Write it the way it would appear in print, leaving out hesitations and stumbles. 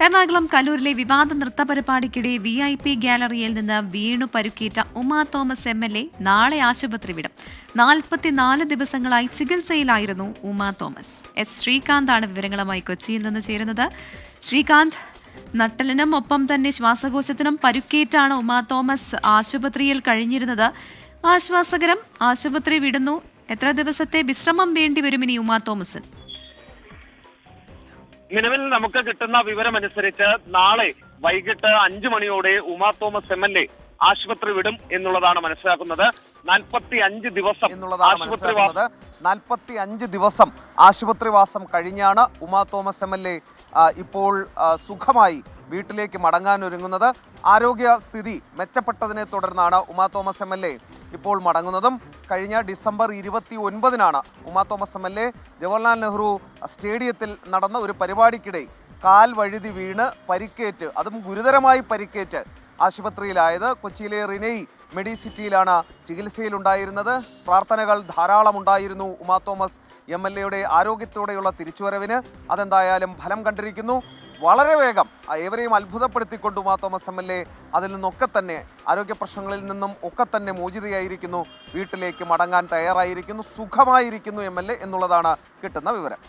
എറണാകുളം കലൂരിലെ വിവാദ നൃത്ത പരിപാടിക്കിടെ VIP ഗാലറിയിൽ നിന്ന് വീണു പരുക്കേറ്റ ഉമാ തോമസ് MLA നാളെ ആശുപത്രി വിടും. 44 ദിവസങ്ങളായി ചികിത്സയിലായിരുന്നു ഉമാ തോമസ്. ശ്രീകാന്താണ് വിവരങ്ങളുമായി കൊച്ചിയിൽ നിന്ന് ചേരുന്നത്. ശ്രീകാന്ത്, നട്ടലിനും ഒപ്പം തന്നെ ശ്വാസകോശത്തിനും പരുക്കേറ്റാണ് ഉമാ തോമസ് ആശുപത്രിയിൽ കഴിഞ്ഞിരുന്നത്. ആശ്വാസകരം, ആശുപത്രി വിടുന്നു. എത്ര ദിവസത്തെ വിശ്രമം വേണ്ടിവരും ഇനി ഉമാ തോമസിന്? നിലവിൽ നമുക്ക് കിട്ടുന്ന വിവരമനുസരിച്ച് നാളെ വൈകിട്ട് 5 മണിയോടെ ഉമാ തോമസ് MLA ആശുപത്രി വിടും എന്നുള്ളതാണ് മനസ്സിലാക്കുന്നത്. 45 ദിവസം മനസ്സിലാക്കുന്നത് 45 ദിവസം ആശുപത്രിവാസം കഴിഞ്ഞാണ് ഉമാ തോമസ് MLA ഇപ്പോൾ സുഖമായി വീട്ടിലേക്ക് മടങ്ങാനൊരുങ്ങുന്നത്. ആരോഗ്യസ്ഥിതി മെച്ചപ്പെട്ടതിനെ തുടർന്നാണ് ഉമാ തോമസ് MLA ഇപ്പോൾ മടങ്ങുന്നതും. കഴിഞ്ഞ ഡിസംബർ 29-നാണ് ഉമാ തോമസ് MLA ജവഹർലാൽ നെഹ്റു സ്റ്റേഡിയത്തിൽ നടന്ന ഒരു പരിപാടിക്കിടെ കാൽ വഴുതി വീണ് പരിക്കേറ്റ്, അതും ഗുരുതരമായി പരിക്കേറ്റ് ആശുപത്രിയിലായത്. കൊച്ചിയിലെ റിനൈ മെഡിസിറ്റിയിലാണ് ചികിത്സയിലുണ്ടായിരുന്നത്. പ്രാർത്ഥനകൾ ധാരാളം ഉണ്ടായിരുന്നു ഉമാ തോമസ് MLAയുടെ ആരോഗ്യത്തോടെയുള്ള തിരിച്ചുവരവിന്. അതെന്തായാലും ഫലം കണ്ടിരിക്കുന്നു. വളരെ വേഗം ഏവരെയും അത്ഭുതപ്പെടുത്തിക്കൊണ്ട് ഉമാ തോമസ് MLA അതിൽ നിന്നൊക്കെ തന്നെ, ആരോഗ്യ പ്രശ്നങ്ങളിൽ നിന്നും ഒക്കെ തന്നെ മോചിതയായിരിക്കുന്നു. വീട്ടിലേക്ക് മടങ്ങാൻ തയ്യാറായിരിക്കുന്നു. സുഖമായിരിക്കുന്നു MLA എന്നുള്ളതാണ് കിട്ടുന്ന വിവരം.